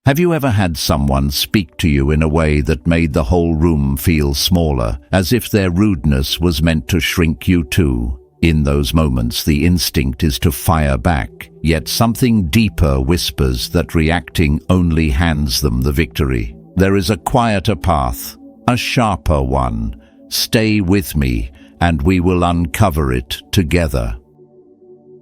Have you ever had someone speak to you in a way that made the whole room feel smaller, as if their rudeness was meant to shrink you too? In those moments, the instinct is to fire back, yet something deeper whispers that reacting only hands them the victory. There is a quieter path, a sharper one. Stay with me, and we will uncover it together.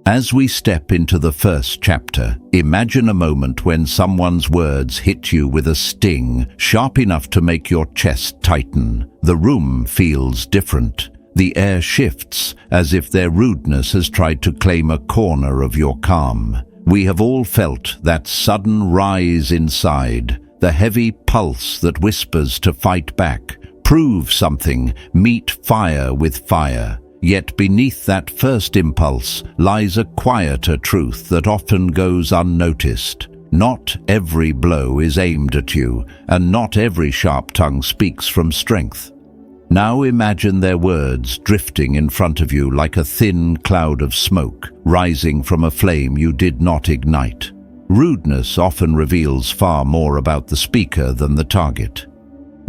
As we step into the first chapter, imagine a moment when someone's words hit you with a sting, sharp enough to make your chest tighten. The room feels different. The air shifts, as if their rudeness has tried to claim a corner of your calm. We have all felt that sudden rise inside, the heavy pulse that whispers to fight back, prove something, meet fire with fire. Yet beneath that first impulse lies a quieter truth that often goes unnoticed. Not every blow is aimed at you, and not every sharp tongue speaks from strength. Now imagine their words drifting in front of you like a thin cloud of smoke, rising from a flame you did not ignite. Rudeness often reveals far more about the speaker than the target.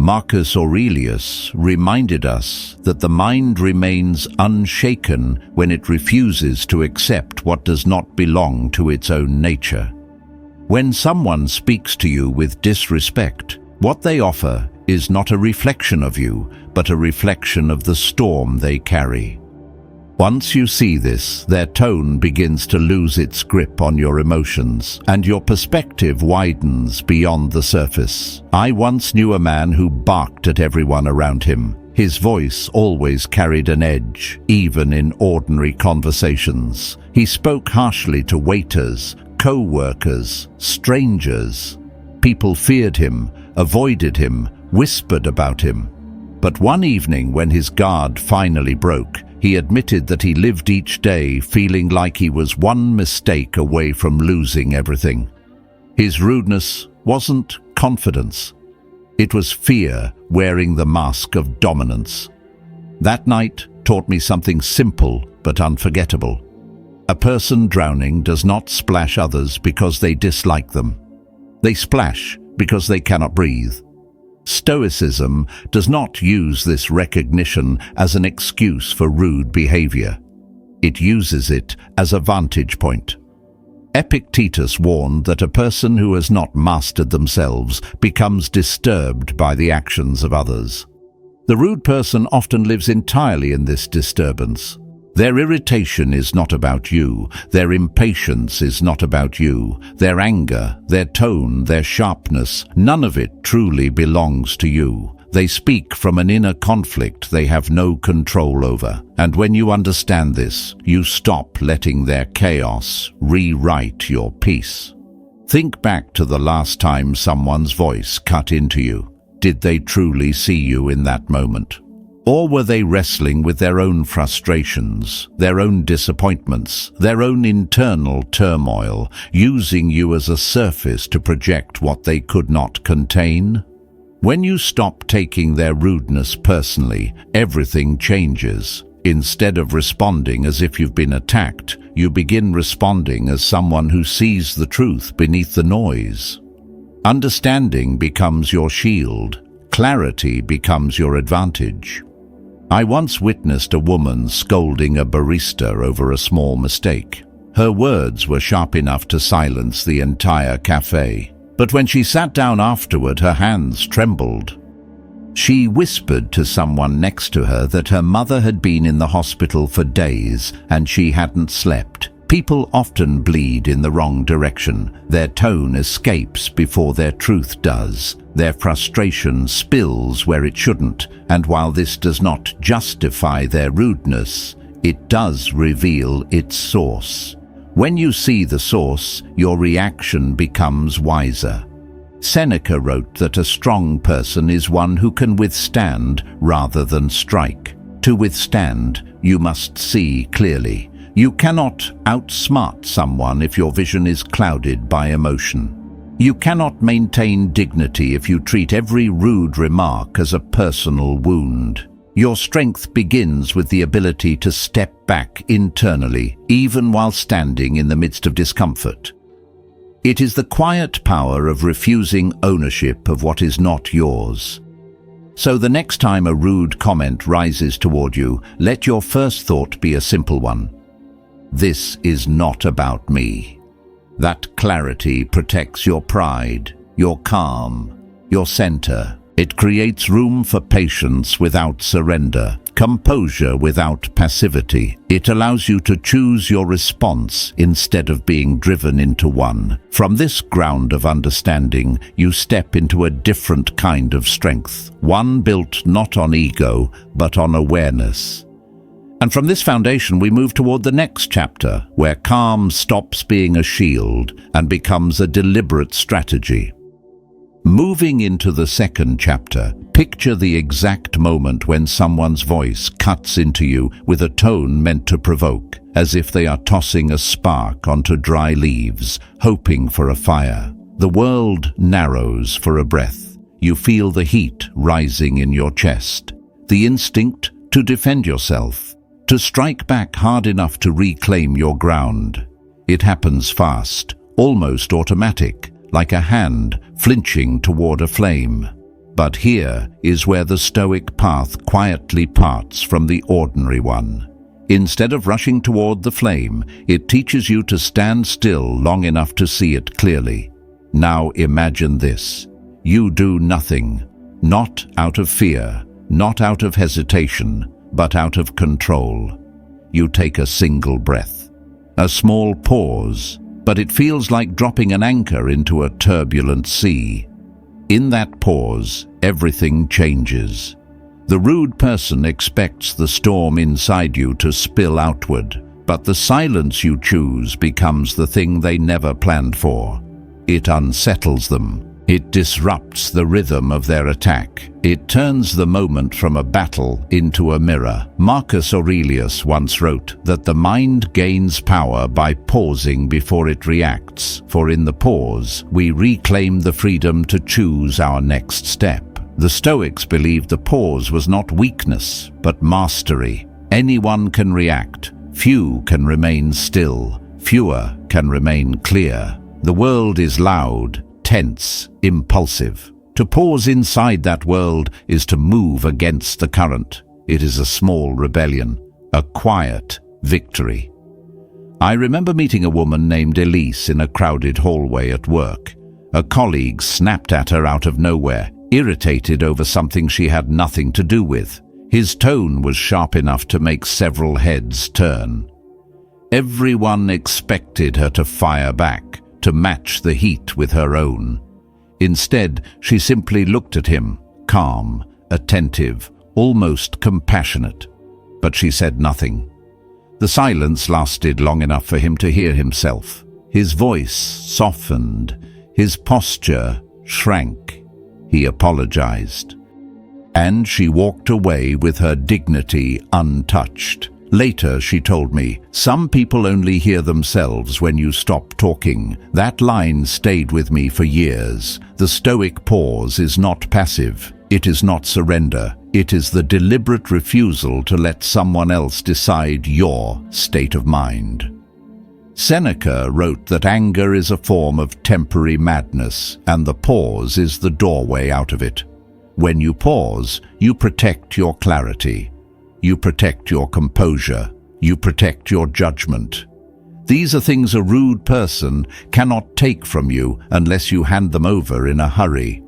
Marcus Aurelius reminded us that the mind remains unshaken when it refuses to accept what does not belong to its own nature. When someone speaks to you with disrespect, what they offer is not a reflection of you, but a reflection of the storm they carry. Once you see this, their tone begins to lose its grip on your emotions, and your perspective widens beyond the surface. I once knew a man who barked at everyone around him. His voice always carried an edge, even in ordinary conversations. He spoke harshly to waiters, co-workers, strangers. People feared him, avoided him, whispered about him. But one evening, when his guard finally broke, he admitted that he lived each day feeling like he was one mistake away from losing everything. His rudeness wasn't confidence. It was fear wearing the mask of dominance. That night taught me something simple but unforgettable. A person drowning does not splash others because they dislike them. They splash because they cannot breathe. Stoicism does not use this recognition as an excuse for rude behavior. It uses it as a vantage point. Epictetus warned that a person who has not mastered themselves becomes disturbed by the actions of others. The rude person often lives entirely in this disturbance. Their irritation is not about you, their impatience is not about you, their anger, their tone, their sharpness, none of it truly belongs to you. They speak from an inner conflict they have no control over. And when you understand this, you stop letting their chaos rewrite your peace. Think back to the last time someone's voice cut into you. Did they truly see you in that moment? Or were they wrestling with their own frustrations, their own disappointments, their own internal turmoil, using you as a surface to project what they could not contain? When you stop taking their rudeness personally, everything changes. Instead of responding as if you've been attacked, you begin responding as someone who sees the truth beneath the noise. Understanding becomes your shield. Clarity becomes your advantage. I once witnessed a woman scolding a barista over a small mistake. Her words were sharp enough to silence the entire cafe. But when she sat down afterward, her hands trembled. She whispered to someone next to her that her mother had been in the hospital for days and she hadn't slept. People often bleed in the wrong direction. Their tone escapes before their truth does. Their frustration spills where it shouldn't, and while this does not justify their rudeness, it does reveal its source. When you see the source, your reaction becomes wiser. Seneca wrote that a strong person is one who can withstand rather than strike. To withstand, you must see clearly. You cannot outsmart someone if your vision is clouded by emotion. You cannot maintain dignity if you treat every rude remark as a personal wound. Your strength begins with the ability to step back internally, even while standing in the midst of discomfort. It is the quiet power of refusing ownership of what is not yours. So the next time a rude comment rises toward you, let your first thought be a simple one. This is not about me. That clarity protects your pride, your calm, your center. It creates room for patience without surrender, composure without passivity. It allows you to choose your response instead of being driven into one. From this ground of understanding, you step into a different kind of strength, one built not on ego, but on awareness. And from this foundation, we move toward the next chapter, where calm stops being a shield and becomes a deliberate strategy. Moving into the second chapter, picture the exact moment when someone's voice cuts into you with a tone meant to provoke, as if they are tossing a spark onto dry leaves, hoping for a fire. The world narrows for a breath. You feel the heat rising in your chest, the instinct to defend yourself, to strike back hard enough to reclaim your ground. It happens fast, almost automatic, like a hand flinching toward a flame. But here is where the Stoic path quietly parts from the ordinary one. Instead of rushing toward the flame, it teaches you to stand still long enough to see it clearly. Now imagine this. You do nothing, not out of fear, not out of hesitation, but out of control. You take a single breath, a small pause, but it feels like dropping an anchor into a turbulent sea. In that pause, everything changes. The rude person expects the storm inside you to spill outward, but the silence you choose becomes the thing they never planned for. It unsettles them. It disrupts the rhythm of their attack. It turns the moment from a battle into a mirror. Marcus Aurelius once wrote that the mind gains power by pausing before it reacts, for in the pause, we reclaim the freedom to choose our next step. The Stoics believed the pause was not weakness, but mastery. Anyone can react. Few can remain still. Fewer can remain clear. The world is loud, tense, impulsive. To pause inside that world is to move against the current. It is a small rebellion, a quiet victory. I remember meeting a woman named Elise in a crowded hallway at work. A colleague snapped at her out of nowhere, irritated over something she had nothing to do with. His tone was sharp enough to make several heads turn. Everyone expected her to fire back, to match the heat with her own. Instead, she simply looked at him, calm, attentive, almost compassionate. But she said nothing. The silence lasted long enough for him to hear himself. His voice softened, his posture shrank. He apologized. And she walked away with her dignity untouched. Later, she told me, "Some people only hear themselves when you stop talking." That line stayed with me for years. The Stoic pause is not passive. It is not surrender. It is the deliberate refusal to let someone else decide your state of mind. Seneca wrote that anger is a form of temporary madness, and the pause is the doorway out of it. When you pause, you protect your clarity. You protect your composure. You protect your judgment. These are things a rude person cannot take from you unless you hand them over in a hurry.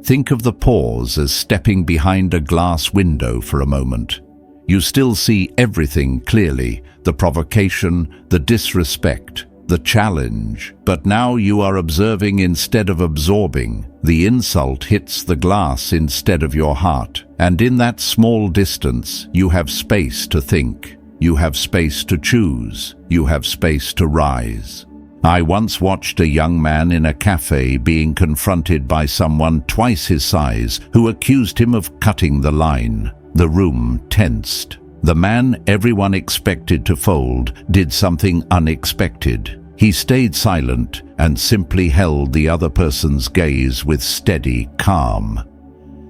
Think of the pause as stepping behind a glass window for a moment. You still see everything clearly, the provocation, the disrespect, the challenge, but now you are observing instead of absorbing. The insult hits the glass instead of your heart, and in that small distance, you have space to think. You have space to choose. You have space to rise. I once watched a young man in a cafe being confronted by someone twice his size who accused him of cutting the line. The room tensed. The man everyone expected to fold did something unexpected. He stayed silent and simply held the other person's gaze with steady calm.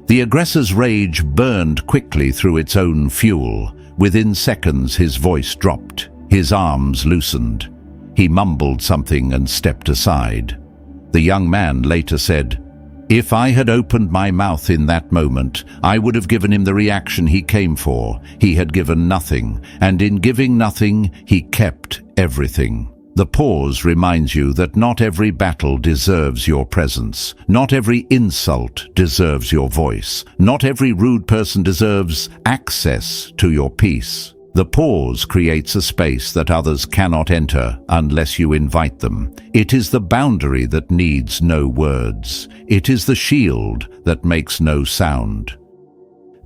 The aggressor's rage burned quickly through its own fuel. Within seconds, his voice dropped. His arms loosened. He mumbled something and stepped aside. The young man later said, "If I had opened my mouth in that moment, I would have given him the reaction he came for. He had given nothing, and in giving nothing, he kept everything." The pause reminds you that not every battle deserves your presence. Not every insult deserves your voice. Not every rude person deserves access to your peace. The pause creates a space that others cannot enter unless you invite them. It is the boundary that needs no words. It is the shield that makes no sound.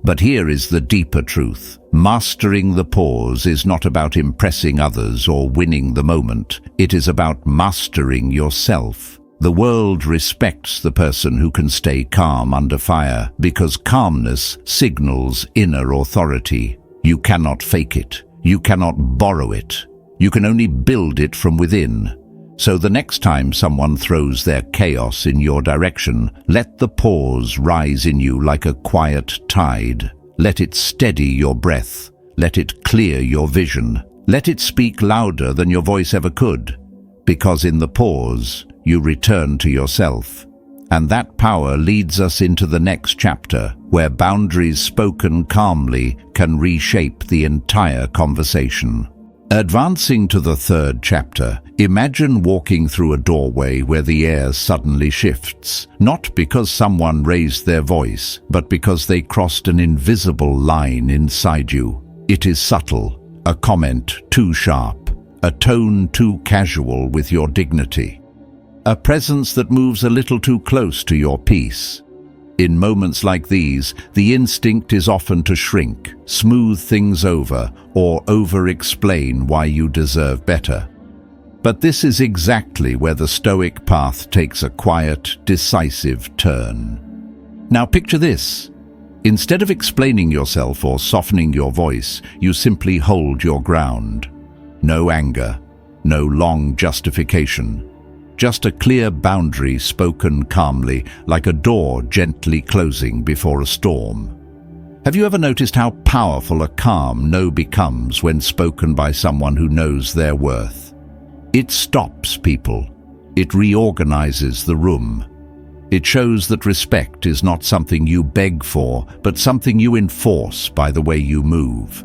But here is the deeper truth. Mastering the pause is not about impressing others or winning the moment. It is about mastering yourself. The world respects the person who can stay calm under fire because calmness signals inner authority. You cannot fake it. You cannot borrow it. You can only build it from within. So the next time someone throws their chaos in your direction, let the pause rise in you like a quiet tide. Let it steady your breath. Let it clear your vision. Let it speak louder than your voice ever could. Because in the pause, you return to yourself. And that power leads us into the next chapter, where boundaries spoken calmly can reshape the entire conversation. Advancing to the third chapter, imagine walking through a doorway where the air suddenly shifts, not because someone raised their voice, but because they crossed an invisible line inside you. It is subtle, a comment too sharp, a tone too casual with your dignity, a presence that moves a little too close to your peace. In moments like these, the instinct is often to shrink, smooth things over, or over-explain why you deserve better. But this is exactly where the Stoic path takes a quiet, decisive turn. Now picture this. Instead of explaining yourself or softening your voice, you simply hold your ground. No anger, no long justification. Just a clear boundary spoken calmly, like a door gently closing before a storm. Have you ever noticed how powerful a calm no becomes when spoken by someone who knows their worth? It stops people. It reorganizes the room. It shows that respect is not something you beg for, but something you enforce by the way you move.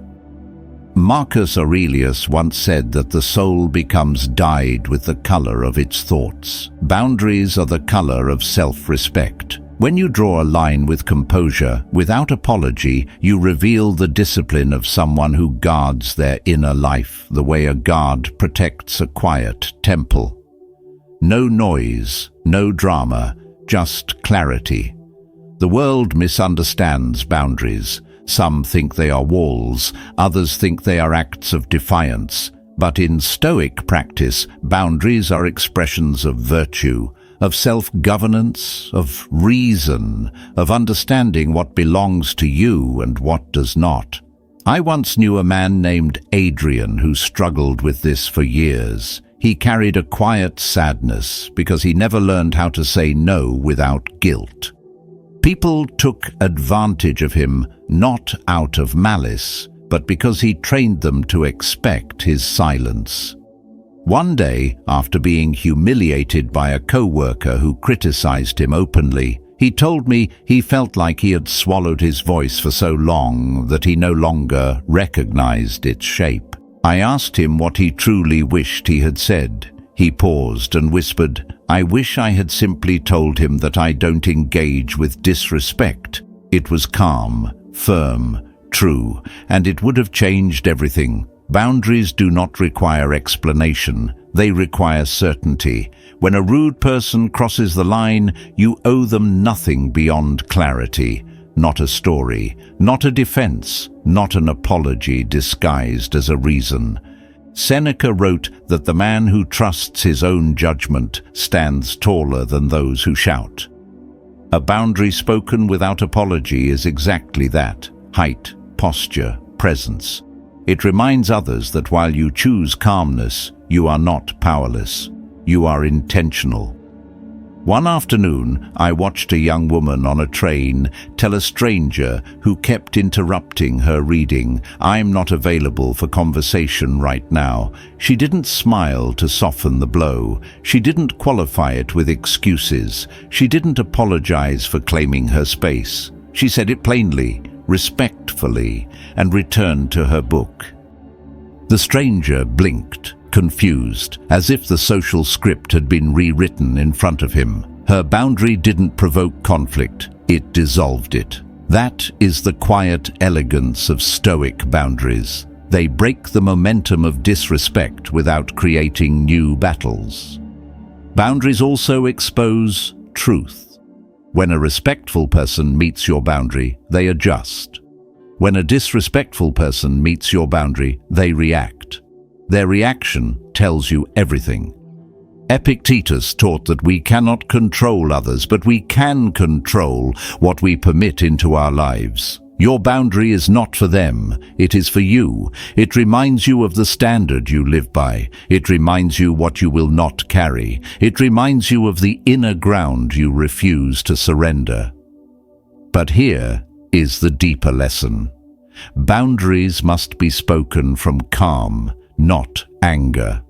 Marcus Aurelius once said that the soul becomes dyed with the color of its thoughts. Boundaries are the color of self-respect. When you draw a line with composure, without apology, you reveal the discipline of someone who guards their inner life the way a guard protects a quiet temple. No noise, no drama, just clarity. The world misunderstands boundaries. Some think they are walls, others think they are acts of defiance. But in Stoic practice, boundaries are expressions of virtue, of self-governance, of reason, of understanding what belongs to you and what does not. I once knew a man named Adrian who struggled with this for years. He carried a quiet sadness because he never learned how to say no without guilt. People took advantage of him not out of malice, but because he trained them to expect his silence. One day, after being humiliated by a co-worker who criticized him openly, he told me he felt like he had swallowed his voice for so long that he no longer recognized its shape. I asked him what he truly wished he had said. He paused and whispered, "I wish I had simply told him that I don't engage with disrespect." It was calm, firm, true, and it would have changed everything. Boundaries do not require explanation. They require certainty. When a rude person crosses the line, you owe them nothing beyond clarity. Not a story, not a defense, not an apology disguised as a reason. Seneca wrote that the man who trusts his own judgment stands taller than those who shout. A boundary spoken without apology is exactly that: height, posture, presence. It reminds others that while you choose calmness, you are not powerless. You are intentional. One afternoon, I watched a young woman on a train tell a stranger who kept interrupting her reading, "I'm not available for conversation right now." She didn't smile to soften the blow. She didn't qualify it with excuses. She didn't apologize for claiming her space. She said it plainly, respectfully, and returned to her book. The stranger blinked, confused, as if the social script had been rewritten in front of him. Her boundary didn't provoke conflict, it dissolved it. That is the quiet elegance of Stoic boundaries. They break the momentum of disrespect without creating new battles. Boundaries also expose truth. When a respectful person meets your boundary, they adjust. When a disrespectful person meets your boundary, they react. Their reaction tells you everything. Epictetus taught that we cannot control others, but we can control what we permit into our lives. Your boundary is not for them, it is for you. It reminds you of the standard you live by. It reminds you what you will not carry. It reminds you of the inner ground you refuse to surrender. But here is the deeper lesson. Boundaries must be spoken from calm, not anger.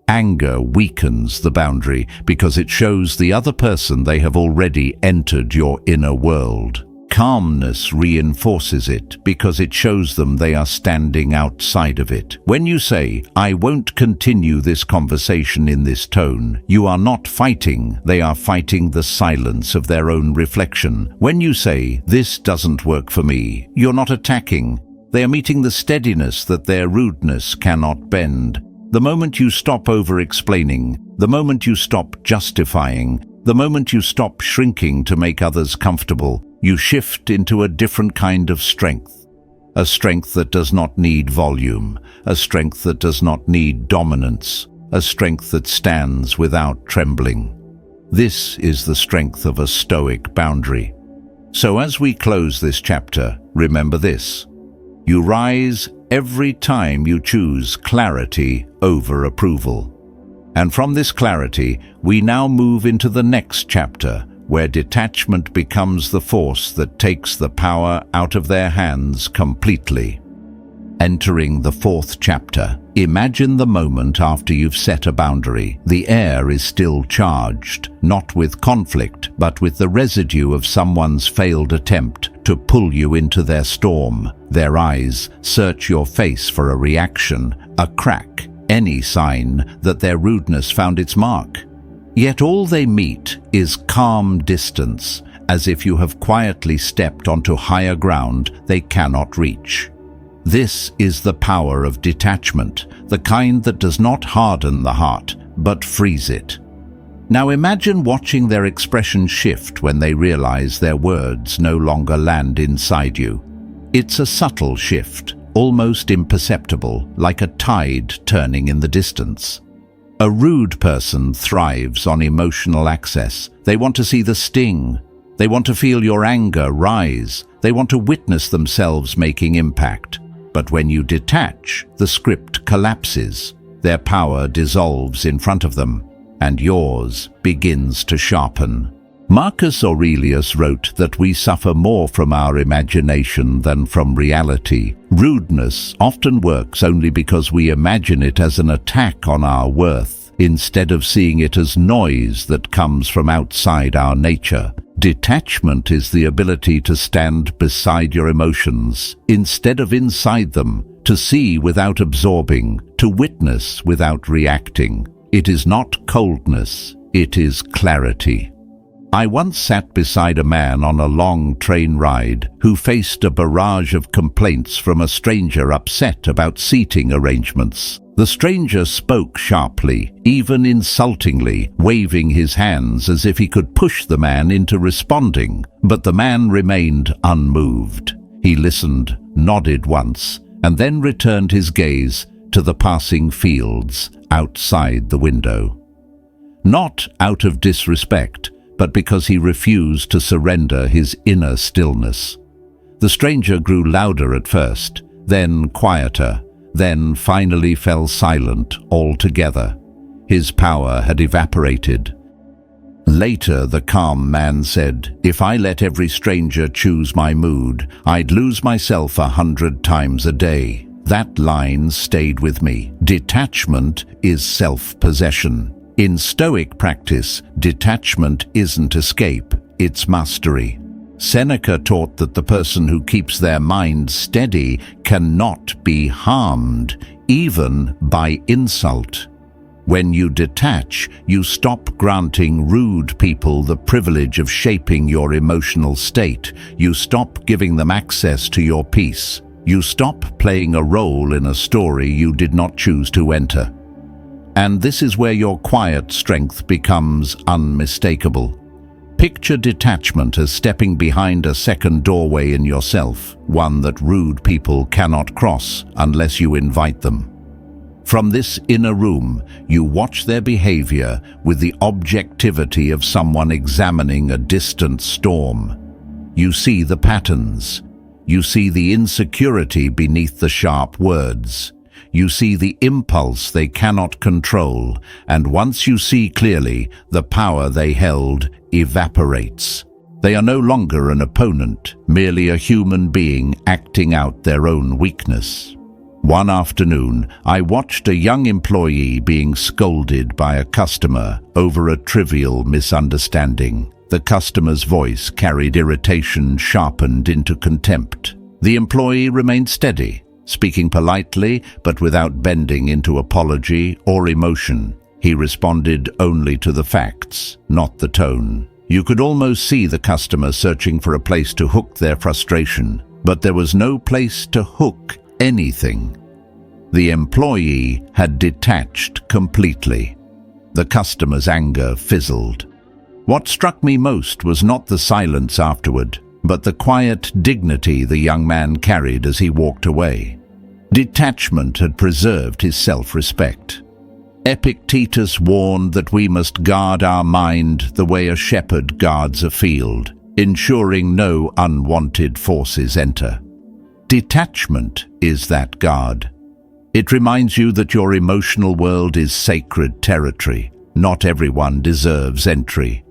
Anger weakens the boundary because it shows the other person they have already entered your inner world. Calmness reinforces it because it shows them they are standing outside of it. When you say, "I won't continue this conversation in this tone," you are not fighting, they are fighting the silence of their own reflection. When you say, "This doesn't work for me," you're not attacking. They are meeting the steadiness that their rudeness cannot bend. The moment you stop over-explaining, the moment you stop justifying, the moment you stop shrinking to make others comfortable, you shift into a different kind of strength. A strength that does not need volume, a strength that does not need dominance, a strength that stands without trembling. This is the strength of a Stoic boundary. So as we close this chapter, remember this. You rise every time you choose clarity over approval. And from this clarity, we now move into the next chapter, where detachment becomes the force that takes the power out of their hands completely. Entering the fourth chapter, imagine the moment after you've set a boundary. The air is still charged, not with conflict, but with the residue of someone's failed attempt to pull you into their storm. Their eyes search your face for a reaction, a crack, any sign that their rudeness found its mark. Yet all they meet is calm distance, as if you have quietly stepped onto higher ground they cannot reach. This is the power of detachment, the kind that does not harden the heart, but frees it. Now imagine watching their expression shift when they realize their words no longer land inside you. It's a subtle shift, almost imperceptible, like a tide turning in the distance. A rude person thrives on emotional access. They want to see the sting. They want to feel your anger rise. They want to witness themselves making impact. But when you detach, the script collapses. Their power dissolves in front of them, and yours begins to sharpen. Marcus Aurelius wrote that we suffer more from our imagination than from reality. Rudeness often works only because we imagine it as an attack on our worth, instead of seeing it as noise that comes from outside our nature. Detachment is the ability to stand beside your emotions, instead of inside them, to see without absorbing, to witness without reacting. It is not coldness, it is clarity. I once sat beside a man on a long train ride who faced a barrage of complaints from a stranger upset about seating arrangements. The stranger spoke sharply, even insultingly, waving his hands as if he could push the man into responding. But the man remained unmoved. He listened, nodded once, and then returned his gaze to the passing fields outside the window. Not out of disrespect, but because he refused to surrender his inner stillness. The stranger grew louder at first, then quieter, then finally fell silent altogether. His power had evaporated. Later, the calm man said, "If I let every stranger choose my mood, I'd lose myself 100 times a day." That line stayed with me. Detachment is self-possession. In Stoic practice, detachment isn't escape, it's mastery. Seneca taught that the person who keeps their mind steady cannot be harmed, even by insult. When you detach, you stop granting rude people the privilege of shaping your emotional state. You stop giving them access to your peace. You stop playing a role in a story you did not choose to enter. And this is where your quiet strength becomes unmistakable. Picture detachment as stepping behind a second doorway in yourself, one that rude people cannot cross unless you invite them. From this inner room, you watch their behavior with the objectivity of someone examining a distant storm. You see the patterns. You see the insecurity beneath the sharp words. You see the impulse they cannot control, and once you see clearly, the power they held evaporates. They are no longer an opponent, merely a human being acting out their own weakness. One afternoon, I watched a young employee being scolded by a customer over a trivial misunderstanding. The customer's voice carried irritation sharpened into contempt. The employee remained steady, speaking politely but without bending into apology or emotion. He responded only to the facts, not the tone. You could almost see the customer searching for a place to hook their frustration, but there was no place to hook anything. The employee had detached completely. The customer's anger fizzled. What struck me most was not the silence afterward, but the quiet dignity the young man carried as he walked away. Detachment had preserved his self-respect. Epictetus warned that we must guard our mind the way a shepherd guards a field, ensuring no unwanted forces enter. Detachment is that guard. It reminds you that your emotional world is sacred territory. Not everyone deserves entry.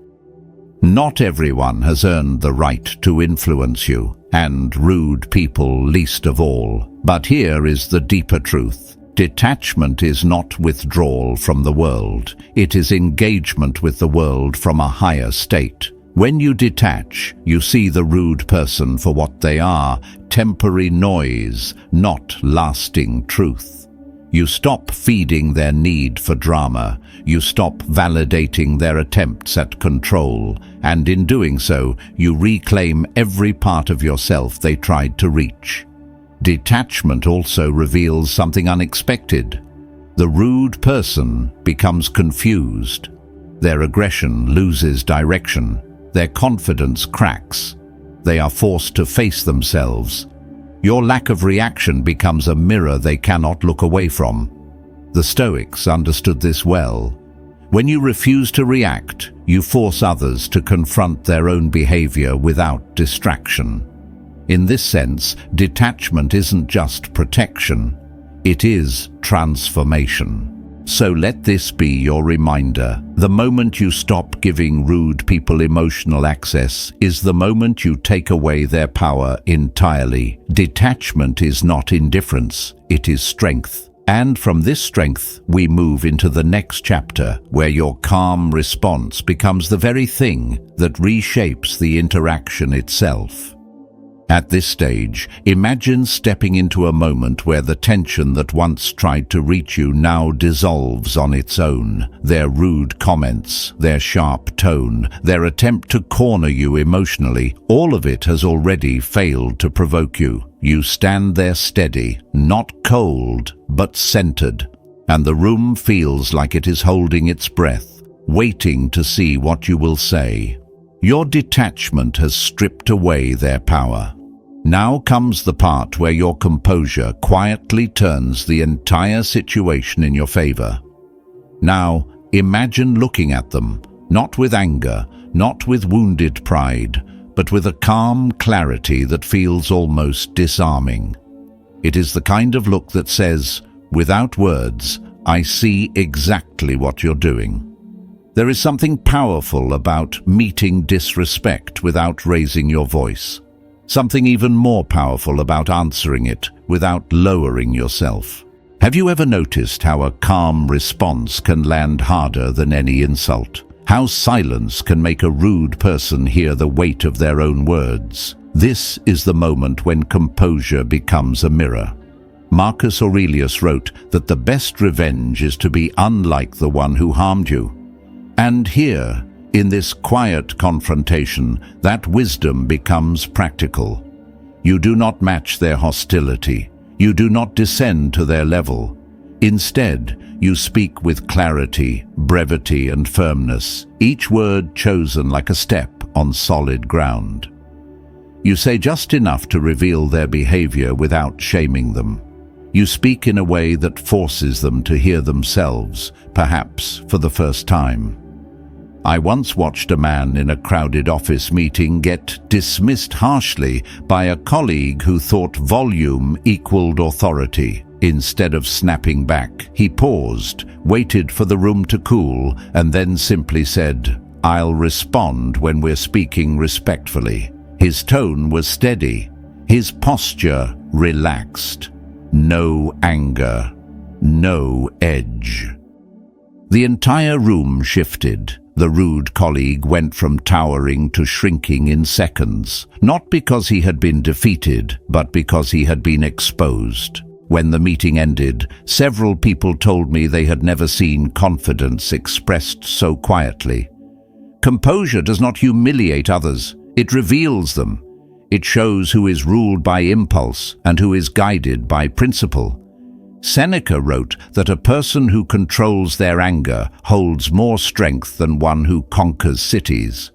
Not everyone has earned the right to influence you, and rude people least of all. But here is the deeper truth. Detachment is not withdrawal from the world. It is engagement with the world from a higher state. When you detach, you see the rude person for what they are, temporary noise, not lasting truth. You stop feeding their need for drama. You stop validating their attempts at control, and in doing so, you reclaim every part of yourself they tried to reach. Detachment also reveals something unexpected. The rude person becomes confused. Their aggression loses direction. Their confidence cracks. They are forced to face themselves. Your lack of reaction becomes a mirror they cannot look away from. The Stoics understood this well. When you refuse to react, you force others to confront their own behavior without distraction. In this sense, detachment isn't just protection, it is transformation. So let this be your reminder. The moment you stop giving rude people emotional access is the moment you take away their power entirely. Detachment is not indifference, it is strength. And from this strength, we move into the next chapter, where your calm response becomes the very thing that reshapes the interaction itself. At this stage, imagine stepping into a moment where the tension that once tried to reach you now dissolves on its own. Their rude comments, their sharp tone, their attempt to corner you emotionally, all of it has already failed to provoke you. You stand there steady, not cold, but centered, and the room feels like it is holding its breath, waiting to see what you will say. Your detachment has stripped away their power. Now comes the part where your composure quietly turns the entire situation in your favor. Now, imagine looking at them, not with anger, not with wounded pride, but with a calm clarity that feels almost disarming. It is the kind of look that says, without words, I see exactly what you're doing. There is something powerful about meeting disrespect without raising your voice. Something even more powerful about answering it without lowering yourself. Have you ever noticed how a calm response can land harder than any insult? How silence can make a rude person hear the weight of their own words? This is the moment when composure becomes a mirror. Marcus Aurelius wrote that the best revenge is to be unlike the one who harmed you. And here, in this quiet confrontation, that wisdom becomes practical. You do not match their hostility. You do not descend to their level. Instead, you speak with clarity, brevity, and firmness, each word chosen like a step on solid ground. You say just enough to reveal their behavior without shaming them. You speak in a way that forces them to hear themselves, perhaps for the first time. I once watched a man in a crowded office meeting get dismissed harshly by a colleague who thought volume equaled authority. Instead of snapping back, he paused, waited for the room to cool, and then simply said, "I'll respond when we're speaking respectfully." His tone was steady, his posture relaxed. No anger, no edge. The entire room shifted. The rude colleague went from towering to shrinking in seconds, not because he had been defeated, but because he had been exposed. When the meeting ended, several people told me they had never seen confidence expressed so quietly. Composure does not humiliate others. It reveals them. It shows who is ruled by impulse and who is guided by principle. Seneca wrote that a person who controls their anger holds more strength than one who conquers cities.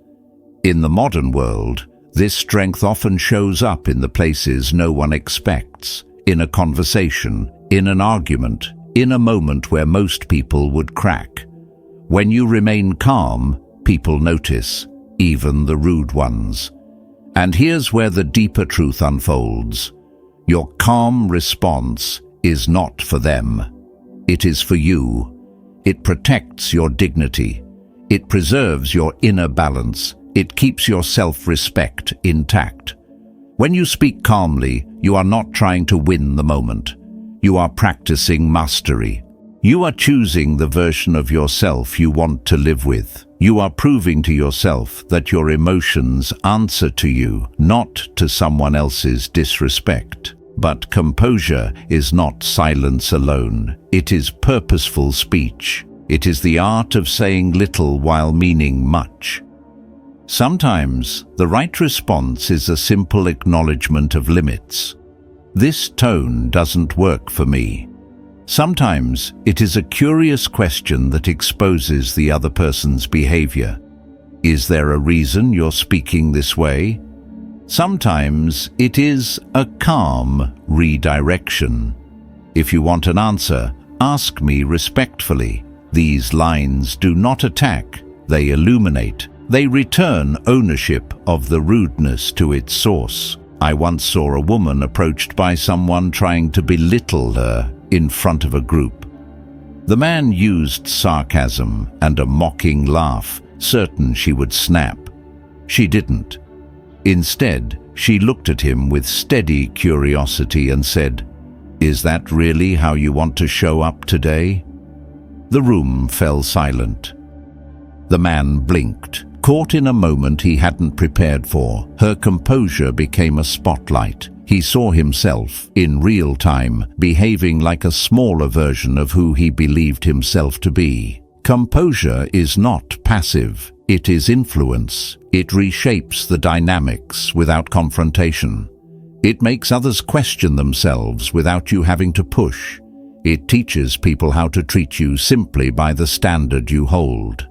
In the modern world, this strength often shows up in the places no one expects, in a conversation, in an argument, in a moment where most people would crack. When you remain calm, people notice, even the rude ones. And here's where the deeper truth unfolds. Your calm response is not for them. It is for you. It protects your dignity. It preserves your inner balance. It keeps your self-respect intact. When you speak calmly, you are not trying to win the moment. You are practicing mastery. You are choosing the version of yourself you want to live with. You are proving to yourself that your emotions answer to you, not to someone else's disrespect. But composure is not silence alone. It is purposeful speech. It is the art of saying little while meaning much. Sometimes, the right response is a simple acknowledgement of limits. This tone doesn't work for me. Sometimes, it is a curious question that exposes the other person's behavior. Is there a reason you're speaking this way? Sometimes, it is a calm redirection. If you want an answer, ask me respectfully. These lines do not attack, they illuminate. They return ownership of the rudeness to its source. I once saw a woman approached by someone trying to belittle her in front of a group. The man used sarcasm and a mocking laugh, certain she would snap. She didn't. Instead, she looked at him with steady curiosity and said, "Is that really how you want to show up today?" The room fell silent. The man blinked, caught in a moment he hadn't prepared for. Her composure became a spotlight. He saw himself, in real time, behaving like a smaller version of who he believed himself to be. Composure is not passive. It is influence. It reshapes the dynamics without confrontation. It makes others question themselves without you having to push. It teaches people how to treat you simply by the standard you hold.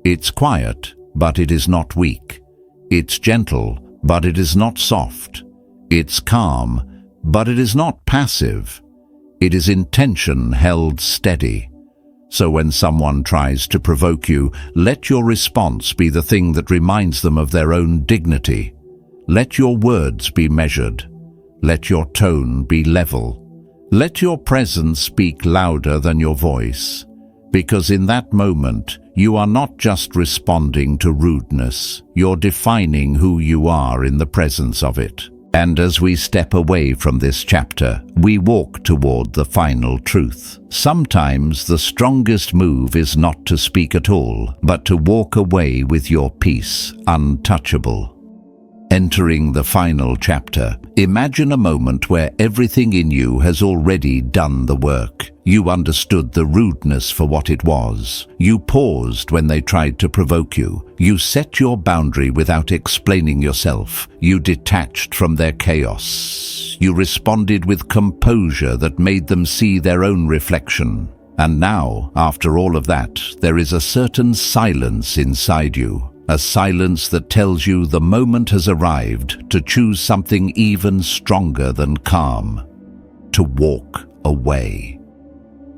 It's quiet, but it is not weak. It's gentle, but it is not soft. It's calm, but it is not passive. It is intention held steady. So when someone tries to provoke you, let your response be the thing that reminds them of their own dignity. Let your words be measured. Let your tone be level. Let your presence speak louder than your voice. Because in that moment, you are not just responding to rudeness, you're defining who you are in the presence of it. And as we step away from this chapter, we walk toward the final truth. Sometimes the strongest move is not to speak at all, but to walk away with your peace untouchable. Entering the final chapter, imagine a moment where everything in you has already done the work. You understood the rudeness for what it was. You paused when they tried to provoke you. You set your boundary without explaining yourself. You detached from their chaos. You responded with composure that made them see their own reflection. And now, after all of that, there is a certain silence inside you. A silence that tells you the moment has arrived to choose something even stronger than calm. To walk away.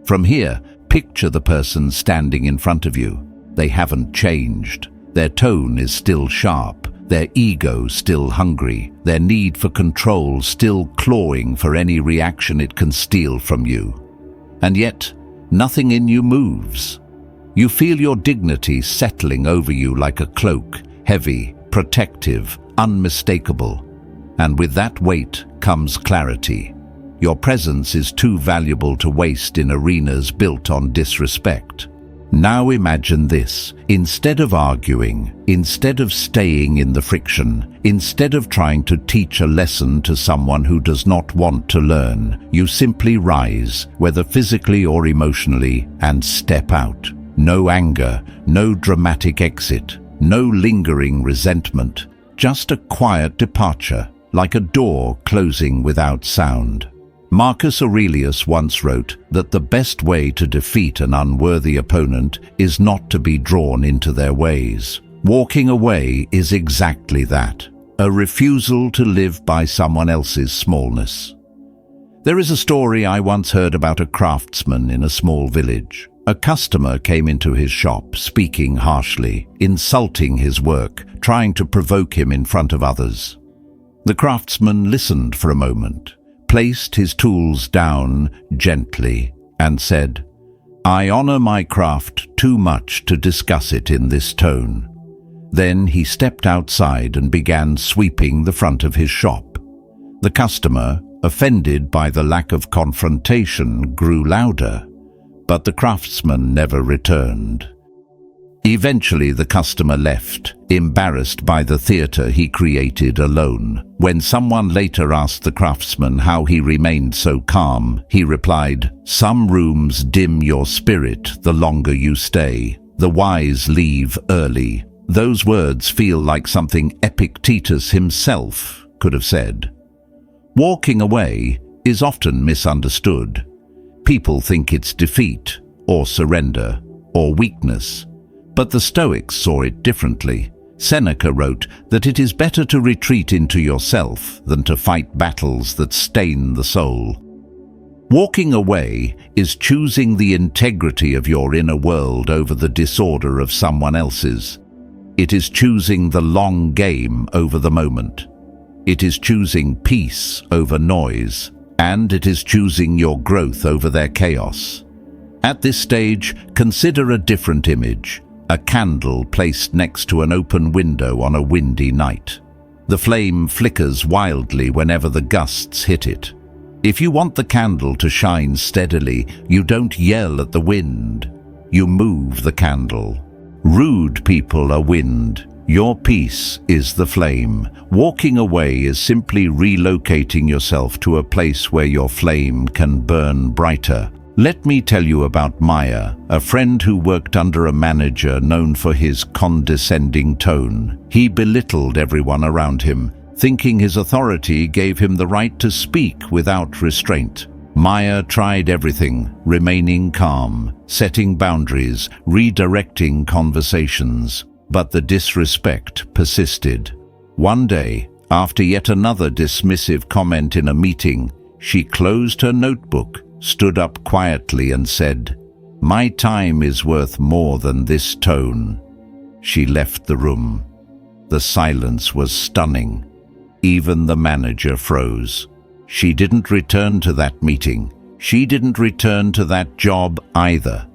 From here, picture the person standing in front of you. They haven't changed. Their tone is still sharp. Their ego still hungry. Their need for control still clawing for any reaction it can steal from you. And yet, nothing in you moves. You feel your dignity settling over you like a cloak, heavy, protective, unmistakable. And with that weight comes clarity. Your presence is too valuable to waste in arenas built on disrespect. Now imagine this. Instead of arguing, instead of staying in the friction, instead of trying to teach a lesson to someone who does not want to learn, you simply rise, whether physically or emotionally, and step out. No anger, no dramatic exit, no lingering resentment, just a quiet departure, like a door closing without sound. Marcus Aurelius once wrote that the best way to defeat an unworthy opponent is not to be drawn into their ways. Walking away is exactly that, a refusal to live by someone else's smallness. There is a story I once heard about a craftsman in a small village. A customer came into his shop, speaking harshly, insulting his work, trying to provoke him in front of others. The craftsman listened for a moment, placed his tools down gently, and said, "I honor my craft too much to discuss it in this tone." Then he stepped outside and began sweeping the front of his shop. The customer, offended by the lack of confrontation, grew louder. But the craftsman never returned. Eventually the customer left, embarrassed by the theater he created alone. When someone later asked the craftsman how he remained so calm, he replied, "Some rooms dim your spirit the longer you stay. The wise leave early." Those words feel like something Epictetus himself could have said. Walking away is often misunderstood. People think it's defeat, or surrender, or weakness. But the Stoics saw it differently. Seneca wrote that it is better to retreat into yourself than to fight battles that stain the soul. Walking away is choosing the integrity of your inner world over the disorder of someone else's. It is choosing the long game over the moment. It is choosing peace over noise. And it is choosing your growth over their chaos. At this stage, consider a different image, a candle placed next to an open window on a windy night. The flame flickers wildly whenever the gusts hit it. If you want the candle to shine steadily, you don't yell at the wind. You move the candle. Rude people are wind. Your peace is the flame. Walking away is simply relocating yourself to a place where your flame can burn brighter. Let me tell you about Maya, a friend who worked under a manager known for his condescending tone. He belittled everyone around him, thinking his authority gave him the right to speak without restraint. Maya tried everything, remaining calm, setting boundaries, redirecting conversations. But the disrespect persisted. One day, after yet another dismissive comment in a meeting, she closed her notebook, stood up quietly and said, "My time is worth more than this tone." She left the room. The silence was stunning. Even the manager froze. She didn't return to that meeting. She didn't return to that job either.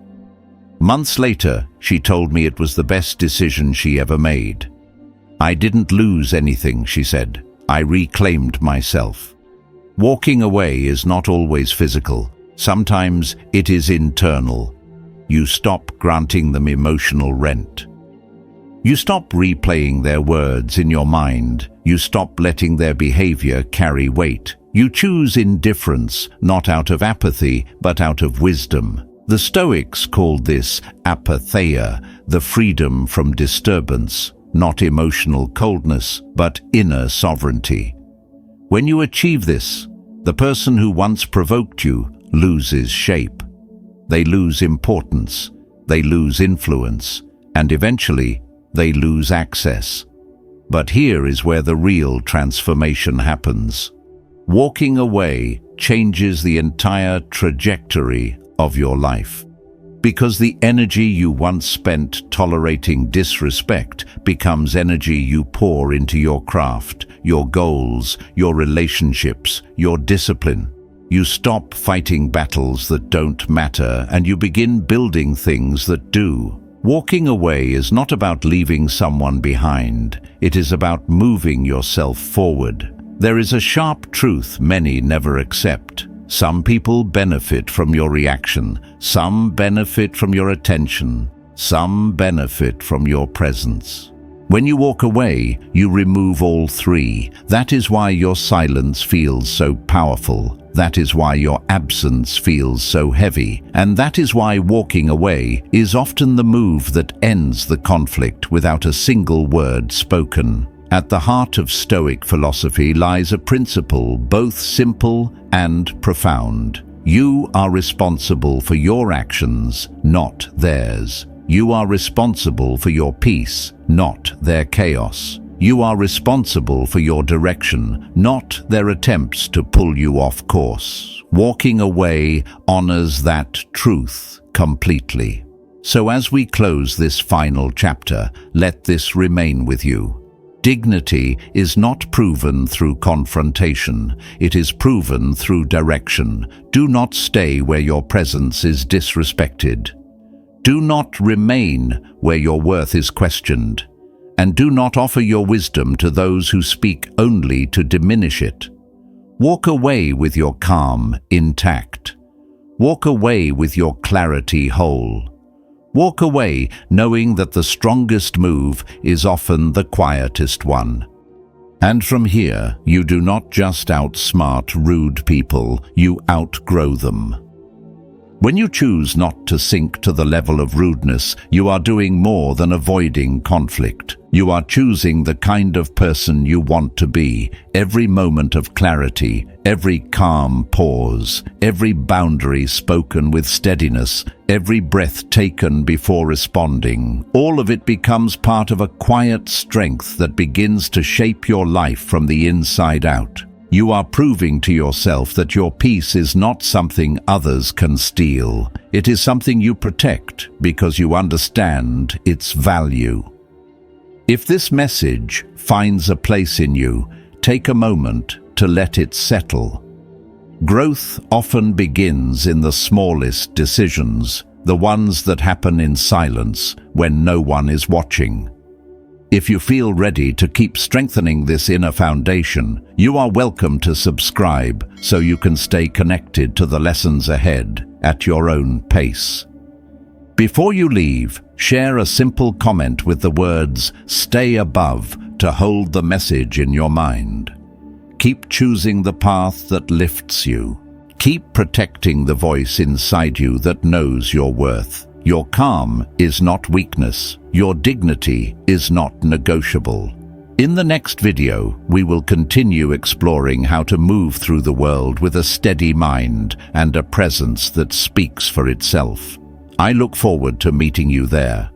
Months later, she told me it was the best decision she ever made. "I didn't lose anything," she said. "I reclaimed myself." Walking away is not always physical. Sometimes it is internal. You stop granting them emotional rent. You stop replaying their words in your mind. You stop letting their behavior carry weight. You choose indifference, not out of apathy, but out of wisdom. The Stoics called this apatheia, the freedom from disturbance, not emotional coldness, but inner sovereignty. When you achieve this, the person who once provoked you loses shape. They lose importance, they lose influence, and eventually they lose access. But here is where the real transformation happens. Walking away changes the entire trajectory of your life. Because the energy you once spent tolerating disrespect becomes energy you pour into your craft, your goals, your relationships, your discipline. You stop fighting battles that don't matter and you begin building things that do. Walking away is not about leaving someone behind. It is about moving yourself forward. There is a sharp truth many never accept. Some people benefit from your reaction. Some benefit from your attention. Some benefit from your presence. When you walk away, you remove all three. That is why your silence feels so powerful. That is why your absence feels so heavy. And that is why walking away is often the move that ends the conflict without a single word spoken. At the heart of Stoic philosophy lies a principle both simple and profound. You are responsible for your actions, not theirs. You are responsible for your peace, not their chaos. You are responsible for your direction, not their attempts to pull you off course. Walking away honors that truth completely. So as we close this final chapter, let this remain with you. Dignity is not proven through confrontation. It is proven through direction. Do not stay where your presence is disrespected. Do not remain where your worth is questioned. And do not offer your wisdom to those who speak only to diminish it. Walk away with your calm intact. Walk away with your clarity whole. Walk away knowing that the strongest move is often the quietest one. And from here, you do not just outsmart rude people, you outgrow them. When you choose not to sink to the level of rudeness, you are doing more than avoiding conflict. You are choosing the kind of person you want to be. Every moment of clarity, every calm pause, every boundary spoken with steadiness, every breath taken before responding, all of it becomes part of a quiet strength that begins to shape your life from the inside out. You are proving to yourself that your peace is not something others can steal. It is something you protect because you understand its value. If this message finds a place in you, take a moment to let it settle. Growth often begins in the smallest decisions, the ones that happen in silence when no one is watching. If you feel ready to keep strengthening this inner foundation, you are welcome to subscribe so you can stay connected to the lessons ahead at your own pace. Before you leave, share a simple comment with the words "Stay above" to hold the message in your mind. Keep choosing the path that lifts you. Keep protecting the voice inside you that knows your worth. Your calm is not weakness. Your dignity is not negotiable. In the next video, we will continue exploring how to move through the world with a steady mind and a presence that speaks for itself. I look forward to meeting you there.